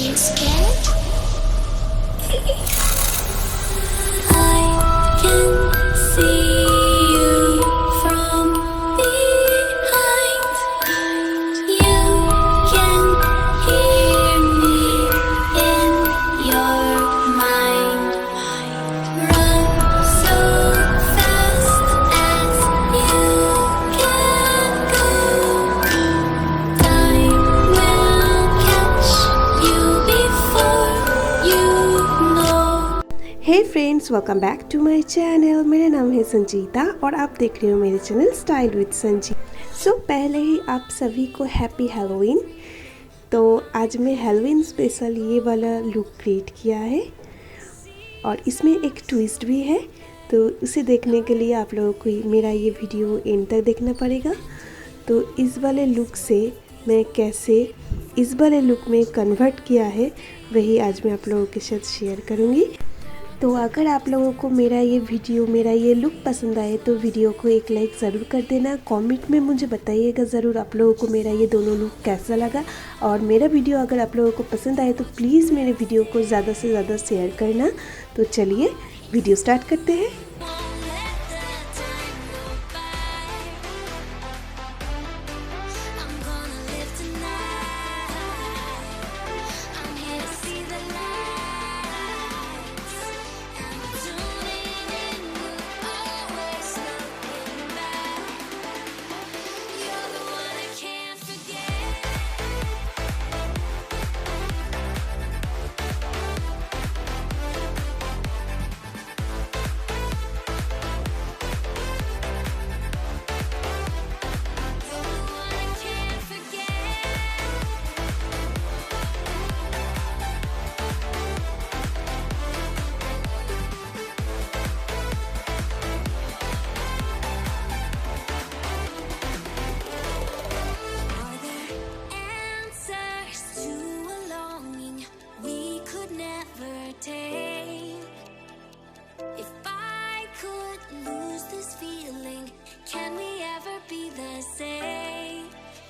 you scared? I can see you from behind. You can hear me in your mind. Run so fast as you can go. Time will catch you before you know. Hey friends, welcome back to my channel. मेरा नाम है संजीता और आप देख रहे हो मेरे channel style with संजी। सो पहले ही आप सभी को हैप्पी हैलोवीन। तो आज मैं हैलोवीन स्पेशल ये वाला लुक क्रिएट किया है और इसमें एक ट्विस्ट भी है, तो उसे देखने के लिए आप लोगों को मेरा ये वीडियो एंड तक देखना पड़ेगा। तो इस वाले लुक से मैं कैसे इस वाले लुक में कन्वर्ट किया है वही आज मैं आप लोगों के साथ शेयर करूँगी। तो अगर आप लोगों को मेरा ये लुक पसंद आए तो वीडियो को एक लाइक ज़रूर कर देना। कमेंट में मुझे बताइएगा ज़रूर आप लोगों को मेरा ये दोनों लुक कैसा लगा। और मेरा वीडियो अगर आप लोगों को पसंद आए तो प्लीज़ मेरे वीडियो को ज़्यादा से ज़्यादा शेयर करना। तो चलिए वीडियो स्टार्ट करते हैं।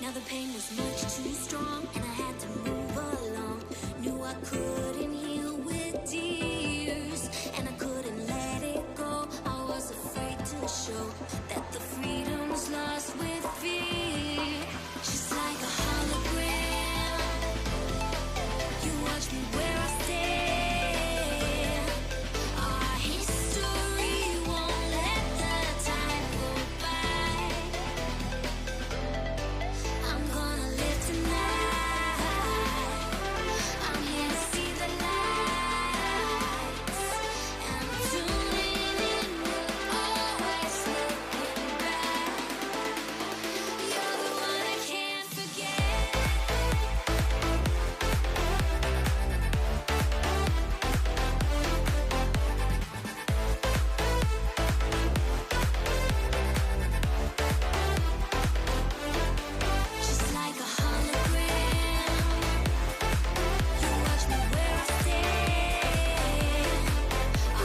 Now the pain was much too strong and I had to move along. Knew I couldn't heal with tears and I couldn't let it go. I was afraid to show that the freedom's lost with fear. Just like a hologram, you watch me where I stand. Our history won't let the time go by. I'm gonna live tonight. I'm here to see the lights. And I'm tuning in, will always looking back. You're the one I can't forget. Just like a hologram, you watch me where I stand.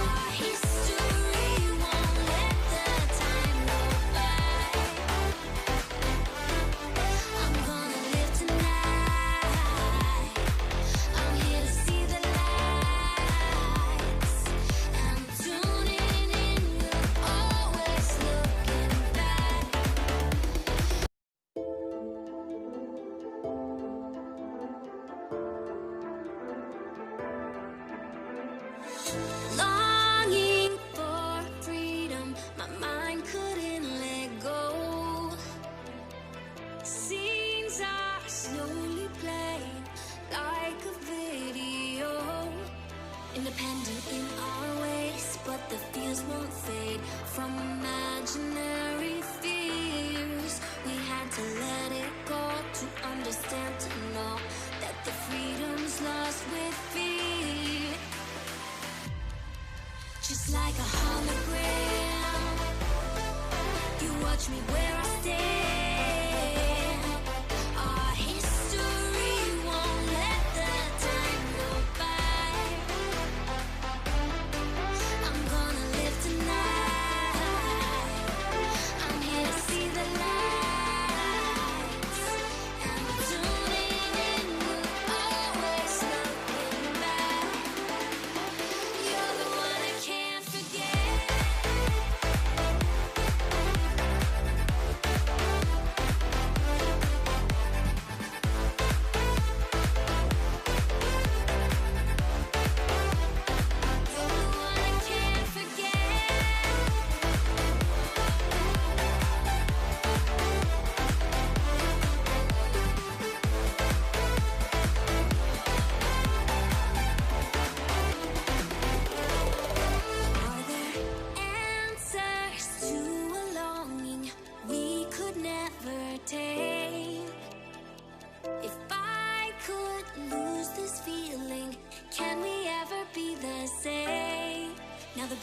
Our history won't let the time go by. I'm gonna live tonight. I'm here to see the lights. And I'm tuning in, will always looking back. Longing for freedom, my mind couldn't let go. Scenes are slowly playing like a video. Independent in our ways, but the fears won't fade from imaginary fears. We had to let it go to understand, to know that the freedom's lost with fear. Just like a hologram, you watch me where I stand. Our history won't let the time go by. I'm gonna live tonight.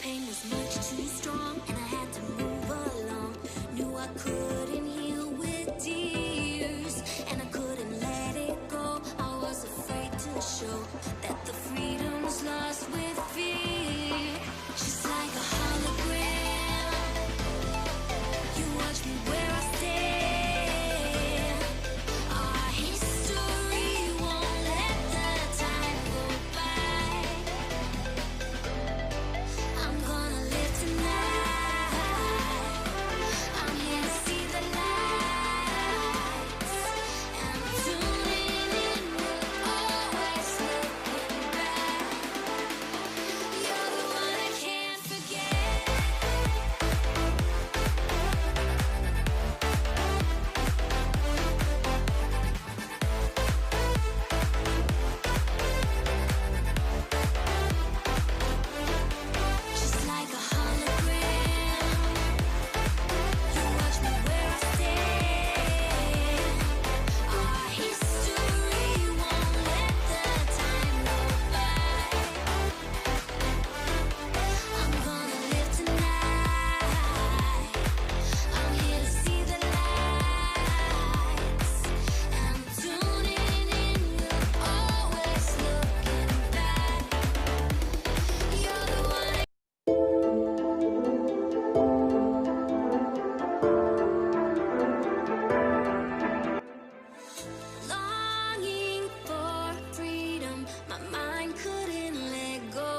pain was much too strong, and I had to move along. Knew I couldn't heal with tears, and I couldn't let it go. I was afraid to show that the freedom was lost with fear. Just like a hologram, you watch me where I stand. Our history won't let the time go by. I'm gonna live tonight. I'm here to see the lights, and I'm tuning in, will always looking back. You're the one I can't forget. Just like a hologram, you watch me where I stand. Our history won't let the time go by. I'm gonna live tonight. I'm here to see the lights, and I'm tuning in, will always looking back. You're the one. Longing for freedom, my mind couldn't let go.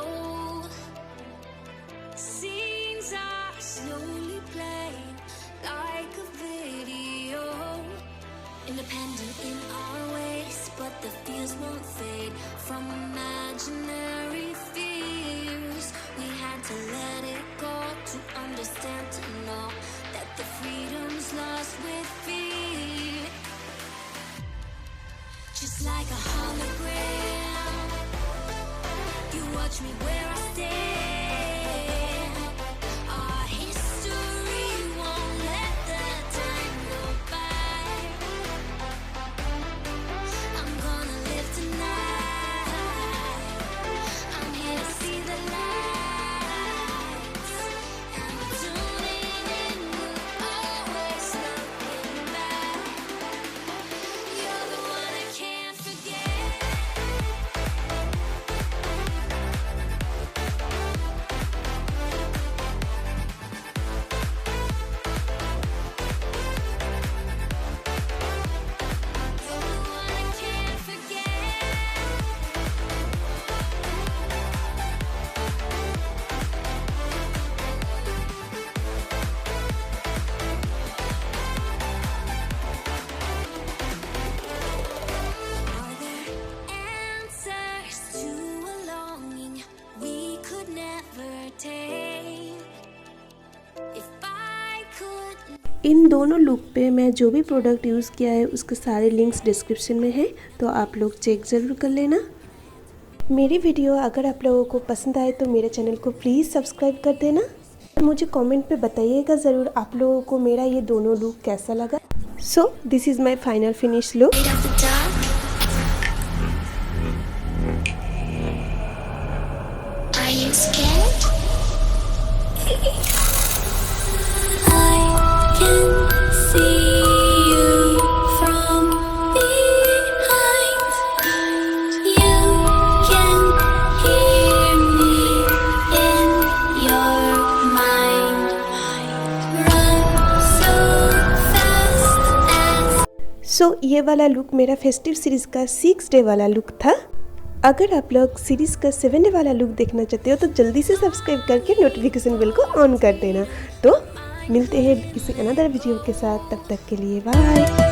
Scenes are slowly playing like a video. Independent in our ways, but the fears won't fade from imaginary fears. We had to let it go to understand, to know that the freedom's lost with fear. Just like a hologram, you watch me where I stand. Our history won't let the time go by. I'm gonna live tonight. I'm here to see the lights, and I'm tuning in, will always looking back. You're the one I can't forget. You're the one I can't forget. Are there answers to a longing we could never tame? If I could. इन दोनों look पे मैं जो भी product use किया है उसके सारे links description में है, तो आप लोग चेक ज़रूर कर लेना। मेरी वीडियो अगर आप लोगों को पसंद आए तो मेरे चैनल को प्लीज़ सब्सक्राइब कर देना। मुझे कमेंट पे बताइएगा ज़रूर आप लोगों को मेरा ये दोनों लुक कैसा लगा। So this is my final finish look. Afraid of the dark? Are you scared? I can see you from behind. You can hear me in your mind. Run so fast as. सो ये वाला look मेरा festive series का 6 day वाला look था। अगर आप लोग series का 7 डे वाला लुक देखना चाहते हो तो जल्दी से सब्सक्राइब करके नोटिफिकेशन बेल को ऑन कर देना। तो मिलते हैं किसी अनदर वीडियो के साथ, तब तक के लिए बाय।